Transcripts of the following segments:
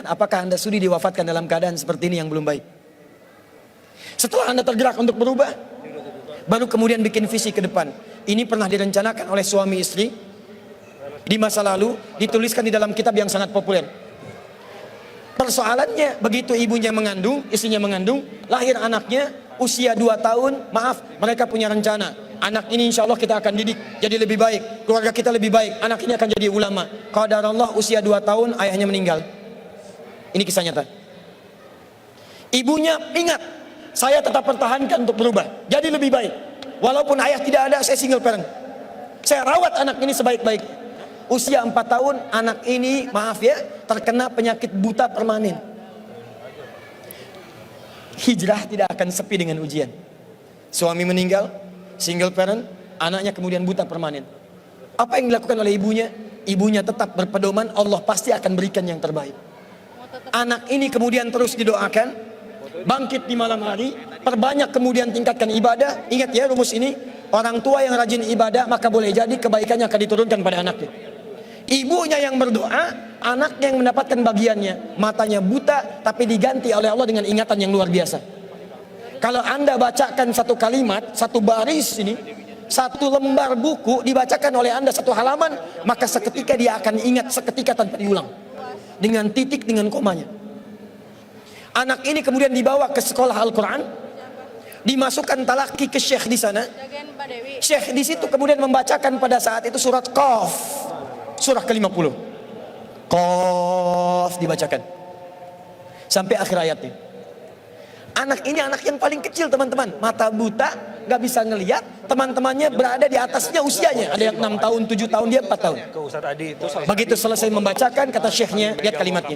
Apakah Anda sudi diwafatkan dalam keadaan seperti ini yang belum baik? Setelah Anda tergerak untuk berubah, baru kemudian bikin visi ke depan. Ini pernah direncanakan oleh suami istri di masa lalu, dituliskan di dalam kitab yang sangat populer. Persoalannya, begitu ibunya mengandung, istrinya mengandung, lahir anaknya usia 2 tahun, maaf, mereka punya rencana. Anak ini insya Allah kita akan didik jadi lebih baik, keluarga kita lebih baik, anak ini akan jadi ulama. Qadarullah usia 2 tahun ayahnya meninggal. Ini kisah nyata. Ibunya ingat, saya tetap pertahankan untuk berubah, jadi lebih baik. Walaupun ayah tidak ada, saya single parent. Saya rawat anak ini sebaik-baik. Usia 4 tahun, anak ini, maaf ya, terkena penyakit buta permanen. Hijrah tidak akan sepi dengan ujian. Suami meninggal, single parent, anaknya kemudian buta permanen. Apa yang dilakukan oleh ibunya? Ibunya tetap berpedoman, Allah pasti akan berikan yang terbaik. Anak ini kemudian terus didoakan, bangkit di malam hari, perbanyak kemudian tingkatkan ibadah. Ingat ya rumus ini, orang tua yang rajin ibadah maka boleh jadi kebaikannya akan diturunkan pada anaknya. Ibunya yang berdoa, anaknya yang mendapatkan bagiannya. Matanya buta tapi diganti oleh Allah dengan ingatan yang luar biasa. Kalau Anda bacakan satu kalimat, satu baris ini, satu lembar buku dibacakan oleh Anda satu halaman, maka seketika dia akan ingat seketika tanpa diulang, dengan titik, dengan komanya. Anak ini kemudian dibawa ke sekolah Al-Quran, dimasukkan talaki ke syekh di sana. Syekh di situ kemudian membacakan pada saat itu surat Qaf, surah ke-50. Qaf dibacakan sampai akhir ayatnya. Anak ini anak yang paling kecil teman-teman, mata buta, gak bisa ngelihat. Teman-temannya berada di atasnya usianya, ada yang 6 tahun, 7 tahun, dia 4 tahun. Begitu selesai membacakan, kata syekhnya, lihat kalimatnya,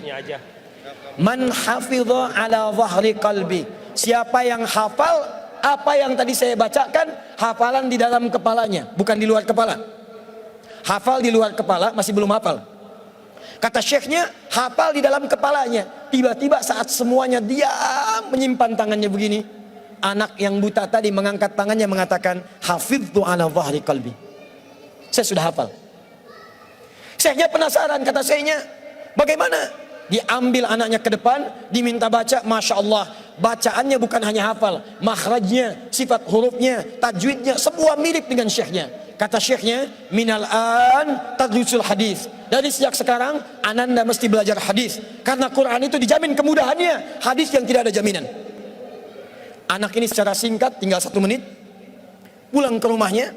man hafidha ala zahri qalbi, siapa yang hafal apa yang tadi saya bacakan, hafalan di dalam kepalanya, bukan di luar kepala. Hafal di luar kepala masih belum hafal. Kata syekhnya, hafal di dalam kepalanya. Tiba-tiba saat semuanya diam menyimpan tangannya begini, anak yang buta tadi mengangkat tangannya mengatakan, hafidtu ala zahri qalbi, saya sudah hafal. Syekhnya penasaran, kata syekhnya, bagaimana? Diambil anaknya ke depan, diminta baca, Masya Allah, bacaannya bukan hanya hafal, makhrajnya, sifat hurufnya, tajwidnya, semua mirip dengan syekhnya. Kata syekhnya, minal an tadrusul hadis, dari sejak sekarang ananda mesti belajar hadis, karena Quran itu dijamin kemudahannya, hadis yang tidak ada jaminan. Anak ini secara singkat, tinggal 1 menit, pulang ke rumahnya,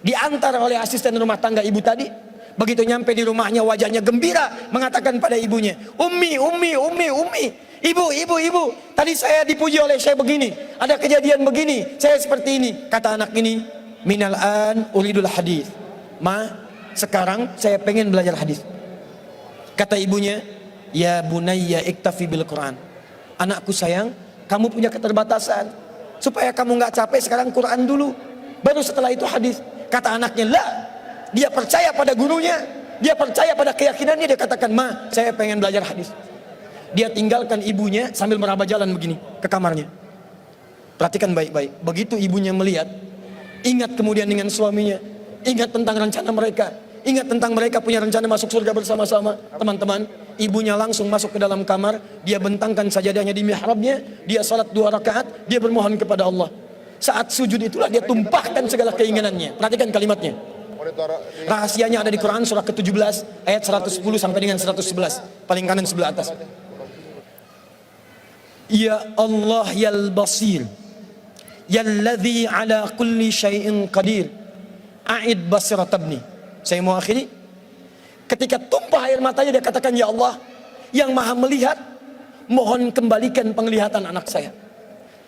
diantar oleh asisten rumah tangga ibu tadi. Begitu nyampe di rumahnya, wajahnya gembira, mengatakan pada ibunya, Ummi, ibu, tadi saya dipuji oleh saya begini, ada kejadian begini, saya seperti ini. Kata anak ini, minal an uridul hadis, ma, sekarang saya pengen belajar hadis. Kata ibunya, ya bunayya iktafi bil Quran, anakku sayang, kamu punya keterbatasan, supaya kamu nggak capek sekarang Quran dulu, baru setelah itu hadis. Kata anaknya, lah, dia percaya pada gurunya, dia percaya pada keyakinannya, dia katakan, ma, saya pengen belajar hadis. Dia tinggalkan ibunya sambil meraba jalan begini ke kamarnya. Perhatikan baik-baik, begitu ibunya melihat, ingat kemudian dengan suaminya, ingat tentang rencana mereka, ingat tentang mereka punya rencana masuk surga bersama-sama. Teman-teman, ibunya langsung masuk ke dalam kamar, dia bentangkan sajadahnya di mihrabnya, dia salat 2 rakaat, dia bermohon kepada Allah. Saat sujud itulah dia tumpahkan segala keinginannya. Perhatikan kalimatnya. Rahasianya ada di Quran surah ke-17 ayat 110 sampai dengan 111, paling kanan sebelah atas. Ya Allah yal basir, yalladzi ala kulli syai'in qadir, a'id basirat ibni. Saya mau akhiri. Ketika tumpah air matanya dia katakan, ya Allah yang maha melihat, mohon kembalikan penglihatan anak saya.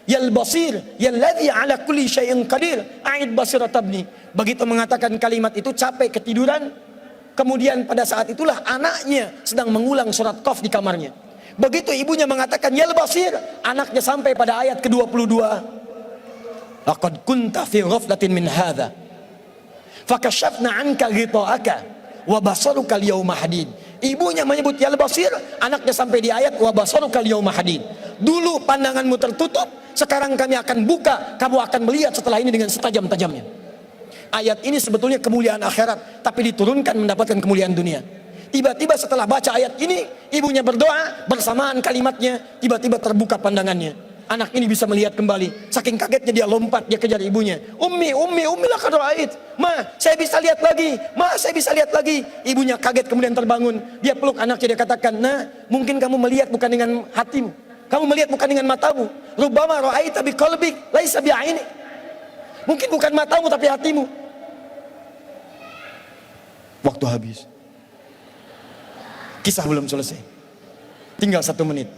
Yal basir, yalladzi ala kulli syai'in qadir, a'id basirat ibni. Begitu mengatakan kalimat itu, capek ketiduran. Kemudian pada saat itulah anaknya sedang mengulang surat Qaf di kamarnya. Begitu ibunya mengatakan yal basir, anaknya sampai pada ayat ke-22. Laqad kunta fi ghaflatin min hadza fakashafna 'anka ghita'aka wa basaruka al-yawma hadid. Ibunya menyebut yal basir, anaknya sampai di ayat wa basaruka al-yawma hadid. Dulu pandanganmu tertutup, sekarang kami akan buka, kamu akan melihat setelah ini dengan setajam-tajamnya. Ayat ini sebetulnya kemuliaan akhirat, tapi diturunkan mendapatkan kemuliaan dunia. Tiba-tiba setelah baca ayat ini, ibunya berdoa, bersamaan kalimatnya, tiba-tiba terbuka pandangannya. Anak ini bisa melihat kembali. Saking kagetnya dia lompat, dia kejar ibunya. Ummi, laqad ra'ait. Ma, saya bisa lihat lagi. Ma, saya bisa lihat lagi. Ibunya kaget kemudian terbangun. Dia peluk anaknya, dia katakan, "Nah, mungkin kamu melihat bukan dengan hatimu. Kamu melihat bukan dengan matamu. Rubbama ra'aita biqalbik, laisa bi'ainik." Mungkin bukan matamu tapi hatimu. Waktu habis. Kisah belum selesai. Tinggal 1 menit.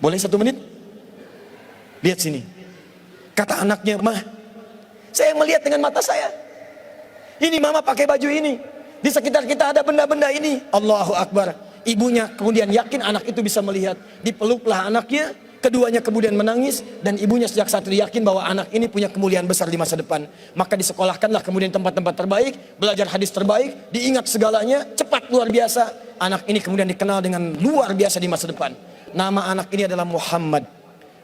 Boleh 1 menit? Lihat sini. Kata anaknya, "Mah, saya melihat dengan mata saya. Ini mama pakai baju ini. Di sekitar kita ada benda-benda ini." Allahu Akbar. Ibunya kemudian yakin anak itu bisa melihat. Dipeluklah anaknya. Keduanya kemudian menangis. Dan ibunya sejak saat itu yakin bahwa anak ini punya kemuliaan besar di masa depan. Maka disekolahkanlah kemudian tempat-tempat terbaik. Belajar hadis terbaik. Diingat segalanya. Cepat luar biasa. Anak ini kemudian dikenal dengan luar biasa di masa depan. Nama anak ini adalah Muhammad.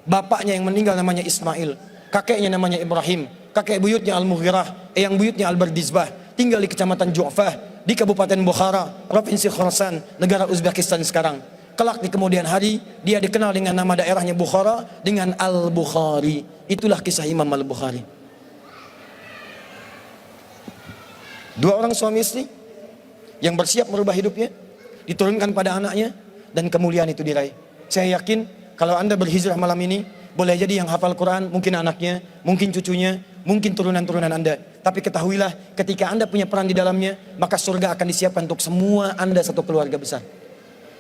Bapaknya yang meninggal namanya Ismail, kakeknya namanya Ibrahim, kakek buyutnya Al-Mughirah, eyang buyutnya Al-Bardizbah, tinggal di kecamatan Ju'fah, di Kabupaten Bukhara, Provinsi Khorasan, negara Uzbekistan sekarang. Kelak di kemudian hari, dia dikenal dengan nama daerahnya Bukhara, dengan Al-Bukhari. Itulah kisah Imam Al-Bukhari. 2 orang suami istri, yang bersiap merubah hidupnya, diturunkan pada anaknya, dan kemuliaan itu diraih. Saya yakin, kalau Anda berhijrah malam ini, boleh jadi yang hafal Quran, mungkin anaknya, mungkin cucunya, mungkin turunan-turunan Anda. Tapi ketahuilah, ketika Anda punya peran di dalamnya, maka surga akan disiapkan untuk semua Anda satu keluarga besar.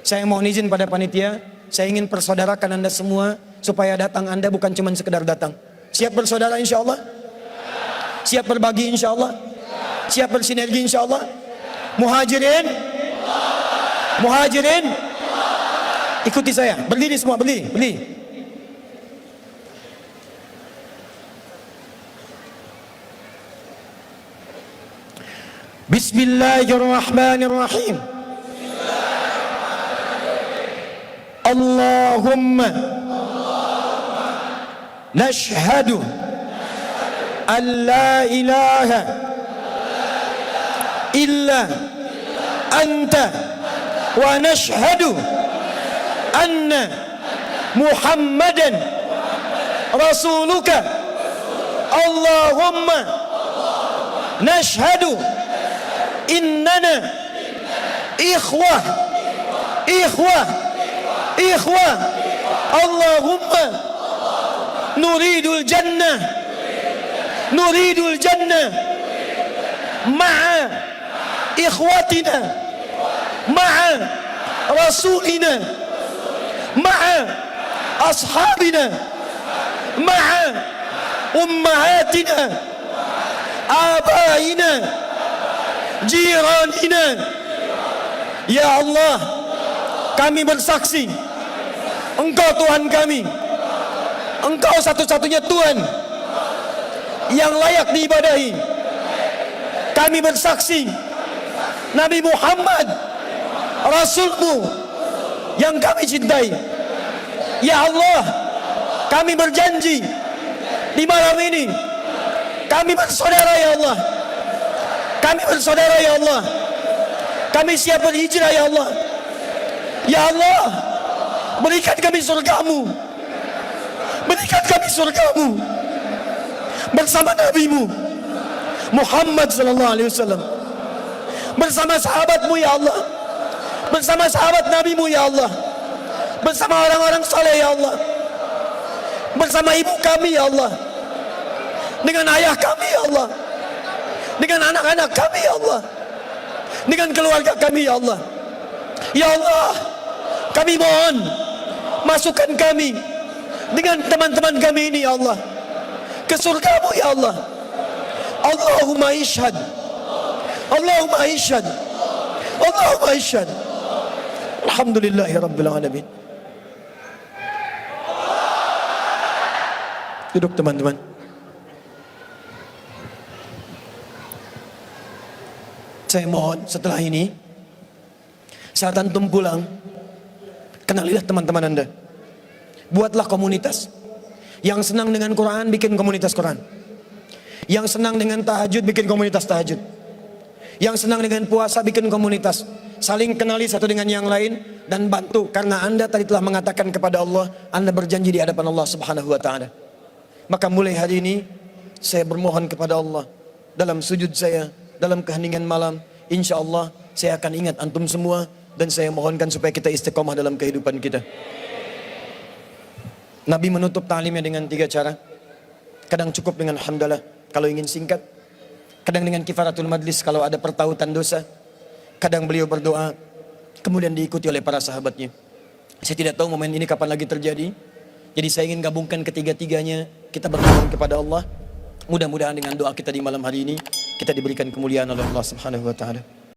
Saya mohon izin pada panitia, saya ingin persaudarakan Anda semua, supaya datang Anda bukan cuma sekedar datang. Siap bersaudara insya Allah? Siap berbagi insya Allah? Siap bersinergi insya Allah? Muhajirin? Muhajirin? Ikuti saya, berdiri semua, berdiri. Bismillahirrahmanirrahim. Allahumma nashhadu an la ilaha illa anta wa nashhadu anna Muhammadan rasuluka. Allahumma nashhadu innana ikhwah. Allahumma nuridul jannah ma'a ikhwatina ma'a rasulina ma'a ashabina ma'a ummahatina abaina jiranina. Ya Allah, kami bersaksi Engkau Tuhan kami, Engkau satu-satunya Tuhan yang layak diibadahi. Kami bersaksi Nabi Muhammad Rasulmu yang kami cintai. Ya Allah, kami berjanji di malam ini kami bersaudara ya Allah. Kami bersaudara ya Allah. Kami siap berhijrah ya Allah. Ya Allah, berikan kami surgamu. Berikan kami surgamu bersama Nabi-Mu Muhammad sallallahu alaihi wasallam, bersama sahabat-Mu ya Allah, bersama sahabat Nabi-Mu ya Allah, bersama orang-orang saleh ya Allah, bersama ibu kami ya Allah, dengan ayah kami ya Allah, dengan anak-anak kami ya Allah, dengan keluarga kami ya Allah. Ya Allah, kami mohon masukkan kami dengan teman-teman kami ini ya Allah ke surga-Mu ya Allah. Allahumma ishhad, Allahumma ishhad, Allahumma ishhad. Alhamdulillahi rabbil alamin. Duduk teman-teman. Saya mohon setelah ini, saat antum pulang, kenalilah teman-teman Anda. Buatlah komunitas. Yang senang dengan Quran, bikin komunitas Quran. Yang senang dengan tahajud, bikin komunitas tahajud. Yang senang dengan puasa, bikin komunitas. saling kenali satu dengan yang lain dan bantu, karena Anda tadi telah mengatakan kepada Allah, Anda berjanji di hadapan Allah Subhanahu wa taala. Maka mulai hari ini saya bermohon kepada Allah dalam sujud saya, dalam keheningan malam, insya Allah saya akan ingat antum semua, dan saya mohonkan supaya kita istiqomah dalam kehidupan kita. Nabi menutup ta'limnya dengan 3 cara. Kadang cukup dengan hamdalah kalau ingin singkat, kadang dengan kifaratul majlis kalau ada pertautan dosa, kadang beliau berdoa, kemudian diikuti oleh para sahabatnya. Saya tidak tahu momen ini kapan lagi terjadi, jadi saya ingin gabungkan ketiga-tiganya. Kita berdoa kepada Allah, mudah-mudahan dengan doa kita di malam hari ini kita diberikan kemuliaan oleh Allah Subhanahu wa taala.